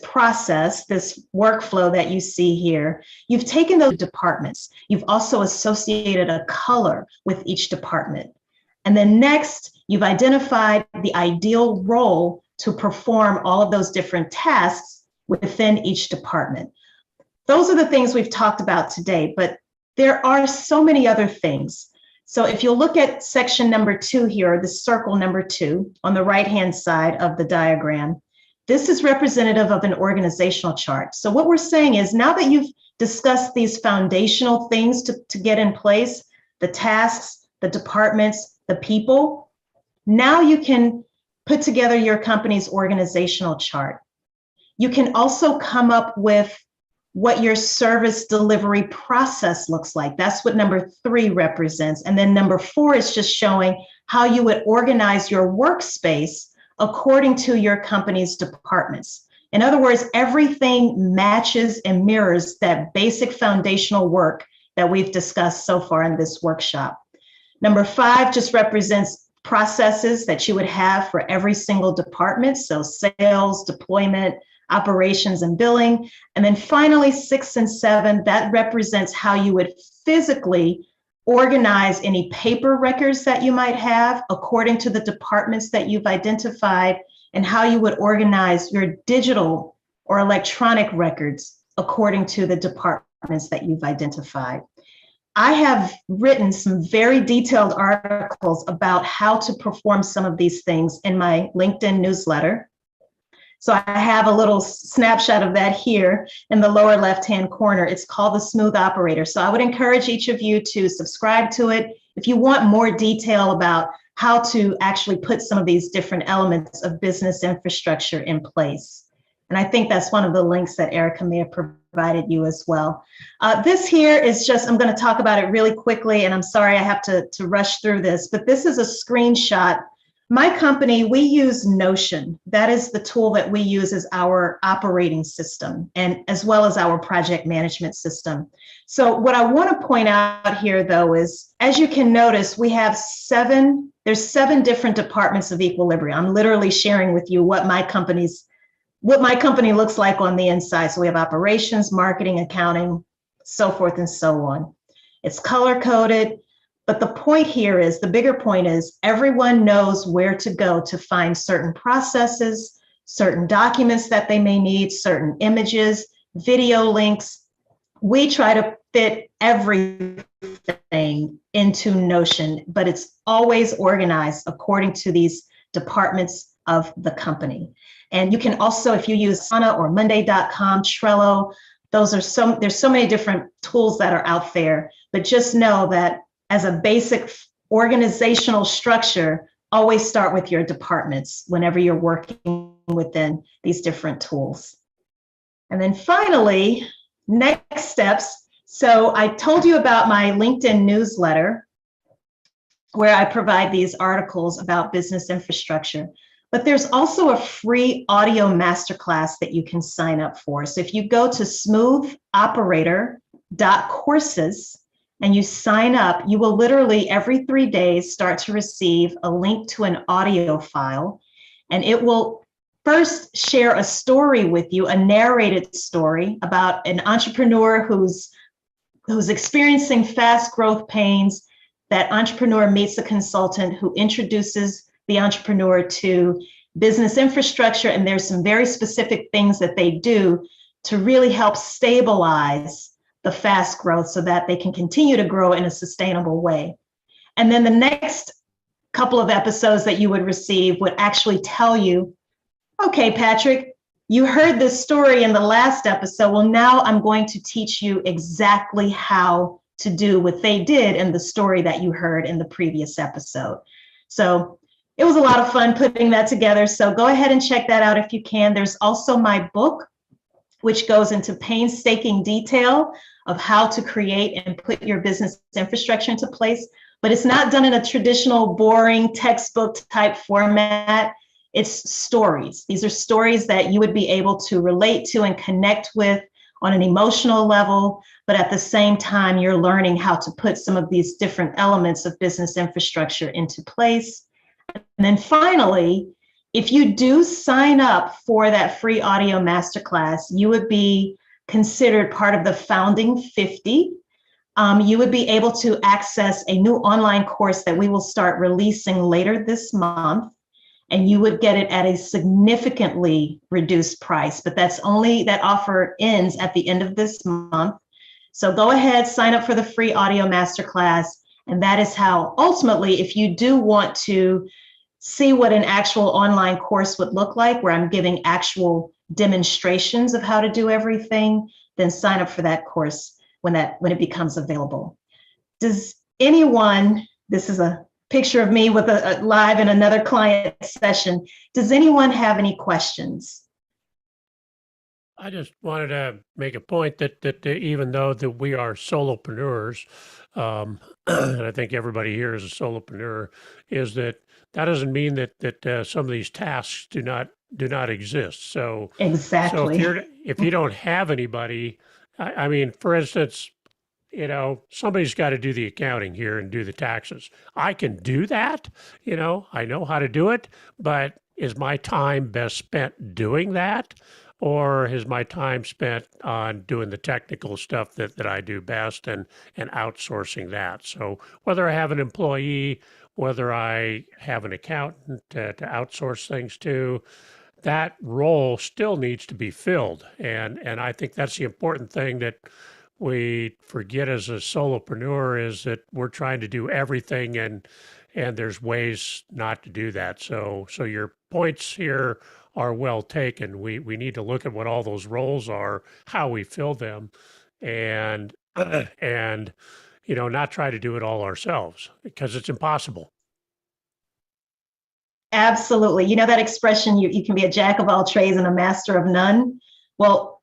process, this workflow that you see here, you've taken those departments. You've also associated a color with each department. And then next, you've identified the ideal role to perform all of those different tasks within each department. Those are the things we've talked about today, but there are so many other things. So if you look at section number 2 here, the circle number 2 on the right-hand side of the diagram, this is representative of an organizational chart. So what we're saying is, now that you've discussed these foundational things to get in place, the tasks, the departments, the people, now you can put together your company's organizational chart. You can also come up with what your service delivery process looks like. That's what number 3 represents. And then number 4 is just showing how you would organize your workspace according to your company's departments. In other words, everything matches and mirrors that basic foundational work that we've discussed so far in this workshop. Number 5 just represents processes that you would have for every single department. So sales, deployment, operations, and billing. And then finally, 6 and 7, that represents how you would physically organize any paper records that you might have according to the departments that you've identified, and how you would organize your digital or electronic records according to the departments that you've identified. I have written some very detailed articles about how to perform some of these things in my LinkedIn newsletter. So I have a little snapshot of that here in the lower left-hand corner. It's called the Smooth Operator. So I would encourage each of you to subscribe to it if you want more detail about how to actually put some of these different elements of business infrastructure in place. And I think that's one of the links that Erica may have provided you as well. This here is just, I'm going to talk about it really quickly, and I'm sorry I have to rush through this, but this is a screenshot. My company, we use Notion. That is the tool that we use as our operating system, and as well as our project management system. So what I want to point out here, though, is, as you can notice, we have there's 7 different departments of Equilibria. I'm literally sharing with you what my company looks like on the inside. So we have operations, marketing, accounting, so forth and so on. It's color-coded. But the point here is, the bigger point is, everyone knows where to go to find certain processes, certain documents that they may need, certain images, video links. We try to fit everything into Notion, but it's always organized according to these departments of the company. And you can also, if you use Asana or Monday.com, Trello, there's so many different tools that are out there, but just know that as a basic organizational structure, always start with your departments whenever you're working within these different tools. And then finally, next steps. So I told you about my LinkedIn newsletter, where I provide these articles about business infrastructure. But there's also a free audio masterclass that you can sign up for. So if you go to smoothoperator.courses, and you sign up, you will literally every 3 days start to receive a link to an audio file, and it will first share a story with you, a narrated story about an entrepreneur who's experiencing fast growth pains. That entrepreneur meets a consultant who introduces the entrepreneur to business infrastructure, and there's some very specific things that they do to really help stabilize the fast growth so that they can continue to grow in a sustainable way. And then the next couple of episodes that you would receive would actually tell you, okay, Patrick, you heard this story in the last episode. Well, now I'm going to teach you exactly how to do what they did in the story that you heard in the previous episode. So it was a lot of fun putting that together. So go ahead and check that out if you can. There's also my book, which goes into painstaking detail of how to create and put your business infrastructure into place. But it's not done in a traditional, boring textbook type format. It's stories. These are stories that you would be able to relate to and connect with on an emotional level, but at the same time, you're learning how to put some of these different elements of business infrastructure into place. And then finally, if you do sign up for that free audio masterclass, you would be considered part of the founding 50. You would be able to access a new online course that we will start releasing later this month, and you would get it at a significantly reduced price, but that offer ends at the end of this month. So go ahead, sign up for the free audio masterclass, and that is how ultimately, if you do want to see what an actual online course would look like, where I'm giving actual demonstrations of how to do everything, then sign up for that course when it becomes available. Does anyone, this is a picture of me with a live in another client session. Does anyone have any questions? I just wanted to make a point that even though that we are solopreneurs, and I think everybody here is a solopreneur, is that doesn't mean that some of these tasks do not exist. So exactly. So if you don't have anybody, I mean, for instance, somebody's got to do the accounting here and do the taxes. I can do that. I know how to do it, but is my time best spent doing that? Or is my time spent on doing the technical stuff that I do best and outsourcing that? So whether I have an employee, whether I have an accountant to outsource things to, that role still needs to be filled. And I think that's the important thing that we forget as a solopreneur, is that we're trying to do everything, and there's ways not to do that. So your points here are well taken. We need to look at what all those roles are, how we fill them, and not try to do it all ourselves, because it's impossible. Absolutely. That expression, you can be a jack of all trades and a master of none. Well,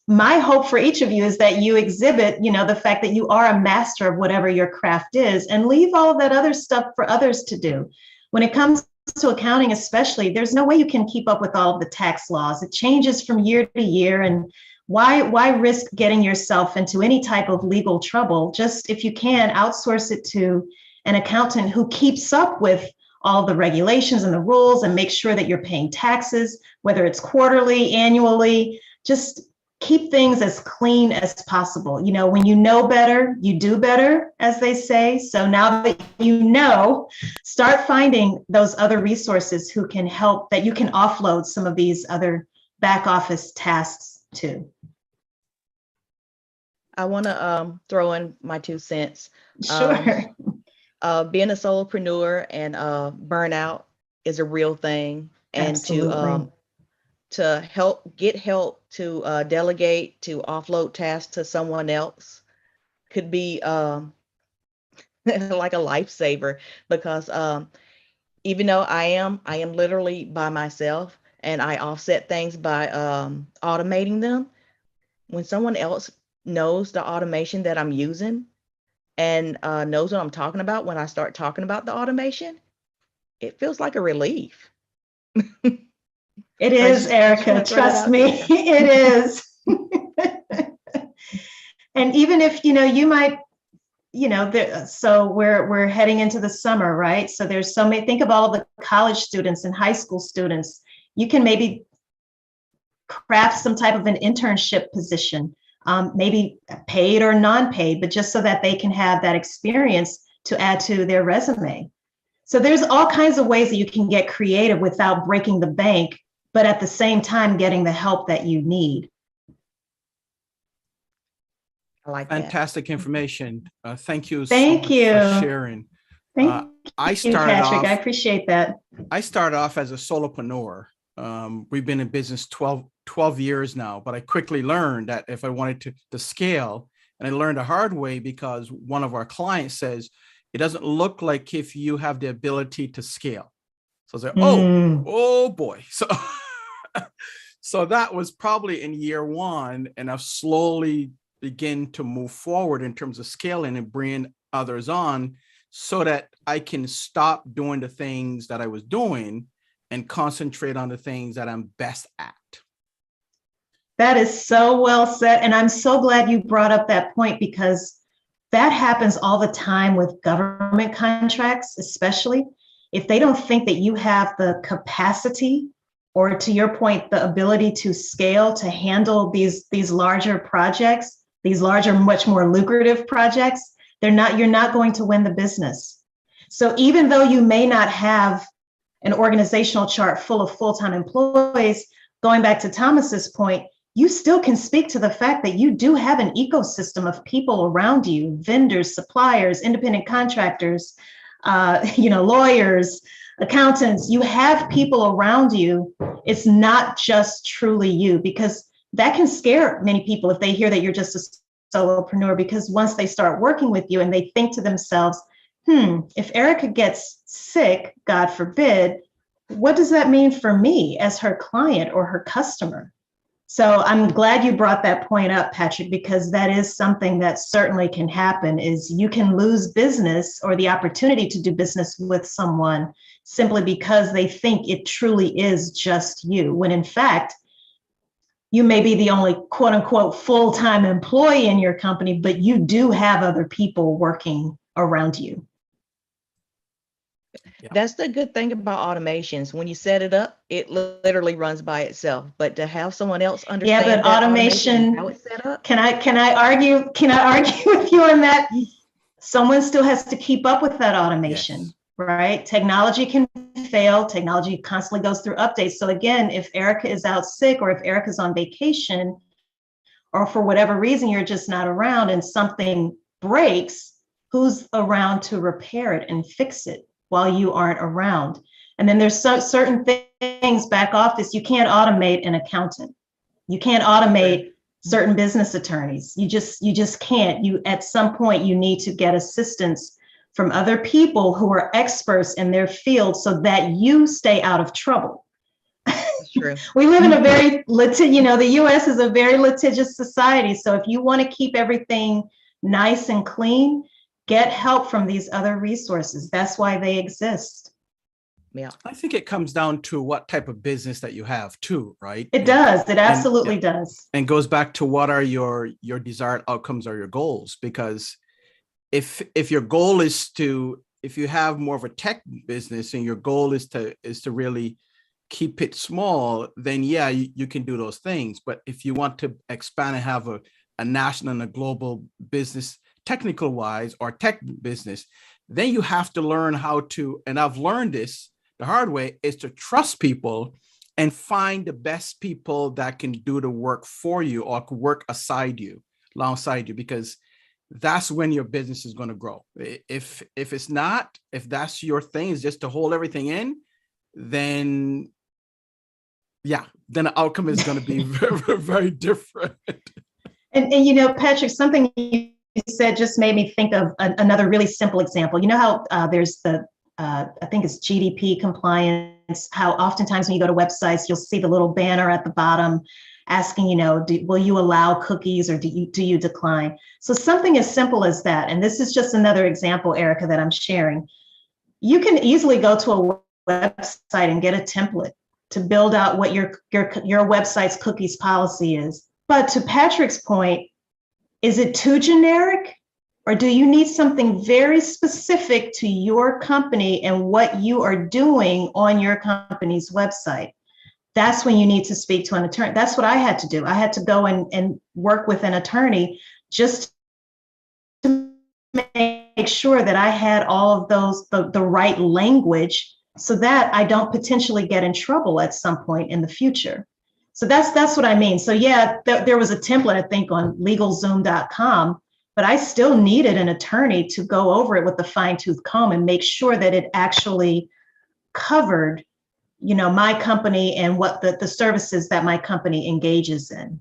my hope for each of you is that you exhibit, the fact that you are a master of whatever your craft is, and leave all of that other stuff for others to do. When it comes to accounting especially, there's no way you can keep up with all of the tax laws. It changes from year to year, and why risk getting yourself into any type of legal trouble? Just, if you can, outsource it to an accountant who keeps up with all the regulations and the rules and make sure that you're paying taxes, whether it's quarterly, annually. Just keep things as clean as possible. When you know better, you do better, as they say. So now that start finding those other resources who can help, that you can offload some of these other back office tasks to. I want to throw in my 2 cents. Sure. Being a solopreneur and burnout is a real thing, and Absolutely. to get help to delegate, to offload tasks to someone else could be like a lifesaver, because even though I am literally by myself, and I offset things by automating them, when someone else knows the automation that I'm using and knows what I'm talking about when I start talking about the automation, it feels like a relief. It is, Erica. Trust me, it is. And even if, you might, so we're heading into the summer, right? So there's so many, think of all the college students and high school students. You can maybe craft some type of an internship position, maybe paid or non-paid, but just so that they can have that experience to add to their resume. So there's all kinds of ways that you can get creative without breaking the bank, but at the same time getting the help that you need. I like Fantastic information. Thank you. Thank you for sharing. Thank you, Patrick. I appreciate that. I started off as a solopreneur. We've been in business 12 years now, but I quickly learned that if I wanted to scale, and I learned the hard way because one of our clients says, it doesn't look like if you have the ability to scale. So I was like, Mm. oh boy. So, so that was probably in year one, and I've slowly begin to move forward in terms of scaling and bringing others on so that I can stop doing the things that I was doing and concentrate on the things that I'm best at. That is so well said. And I'm so glad you brought up that point, because that happens all the time with government contracts, especially if they don't think that you have the capacity, or to your point, the ability to scale, to handle these larger projects, these larger, much more lucrative projects. You're not going to win the business. So even though you may not have an organizational chart full of full-time employees, going back to Thomas's point, you still can speak to the fact that you do have an ecosystem of people around you, vendors, suppliers, independent contractors, lawyers, accountants. You have people around you. It's not just truly you, because that can scare many people if they hear that you're just a solopreneur, because once they start working with you and they think to themselves, if Erica gets sick, God forbid, what does that mean for me as her client or her customer? So I'm glad you brought that point up, Patrick, because that is something that certainly can happen, is you can lose business or the opportunity to do business with someone simply because they think it truly is just you, when in fact, you may be the only quote unquote full-time employee in your company, but you do have other people working around you. That's the good thing about automations. When you set it up, it literally runs by itself. But to have someone else understand but that automation, how it's set up. Can I argue with you on that? Someone still has to keep up with that automation, Yes. right? Technology can fail. Technology constantly goes through updates. So again, if Erica is out sick, or if Erica's on vacation, or for whatever reason you're just not around and something breaks, who's around to repair it and fix it while you aren't around? And then there's certain things, back office, you can't automate an accountant. You can't automate certain business attorneys. You just can't. At some point you need to get assistance from other people who are experts in their field so that you stay out of trouble. That's true. We live in a very the US is a very litigious society. So if you want to keep everything nice and clean, get help from these other resources. That's why they exist. Yeah. I think it comes down to what type of business that you have too, right? It does. It absolutely does. And goes back to what are your desired outcomes or your goals? Because if your goal is if you have more of a tech business and your goal is to really keep it small, then yeah, you can do those things. But if you want to expand and have a national and a global business, technical wise, or tech business, then you have to learn how to, and I've learned this the hard way, is to trust people and find the best people that can do the work for you or work alongside you, because that's when your business is going to grow. If that's your thing, is just to hold everything in, then the outcome is going to be very, very different. And Patrick, something you said just made me think of another really simple example. You know how there's the I think it's GDP compliance, how oftentimes when you go to websites, you'll see the little banner at the bottom asking, will you allow cookies, or do you decline? So something as simple as that, and this is just another example, Erica, that I'm sharing. You can easily go to a website and get a template to build out what your website's cookies policy is. But to Patrick's point, is it too generic? Or do you need something very specific to your company and what you are doing on your company's website? That's when you need to speak to an attorney. That's what I had to do. I had to go and work with an attorney just to make sure that I had all of those, the right language, so that I don't potentially get in trouble at some point in the future. So that's what I mean. So yeah, there was a template, I think, on LegalZoom.com, but I still needed an attorney to go over it with the fine-tooth comb and make sure that it actually covered, my company and what the services that my company engages in.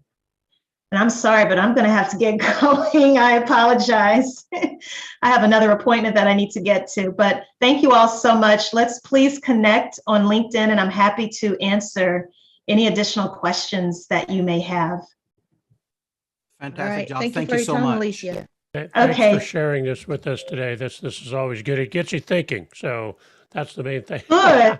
And I'm sorry, but I'm going to have to get going. I apologize. I have another appointment that I need to get to, but thank you all so much. Let's please connect on LinkedIn, and I'm happy to answer any additional questions that you may have. All Fantastic right. job. Thank you Thank for you your so time, much. Alicia. Thanks Okay. for sharing this with us today. This is always good. It gets you thinking. So that's the main thing. Good.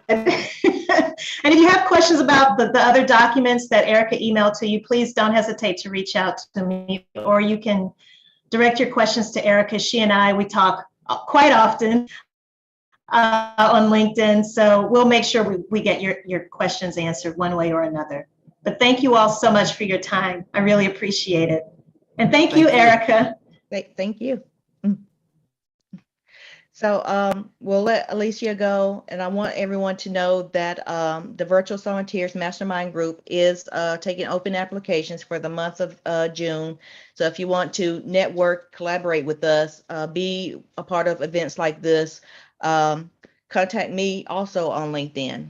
And if you have questions about the other documents that Erica emailed to you, please don't hesitate to reach out to me, or you can direct your questions to Erica. She and I, we talk quite often on LinkedIn. So we'll make sure we get your questions answered one way or another. But thank you all so much for your time. I really appreciate it. And thank you, Erica. Thank you. So we'll let Alicia go, and I want everyone to know that the Virtual Solopreneurs Mastermind Group is taking open applications for the month of June. So if you want to network, collaborate with us, be a part of events like this, contact me also on LinkedIn.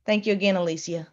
Thank you again, Alicia.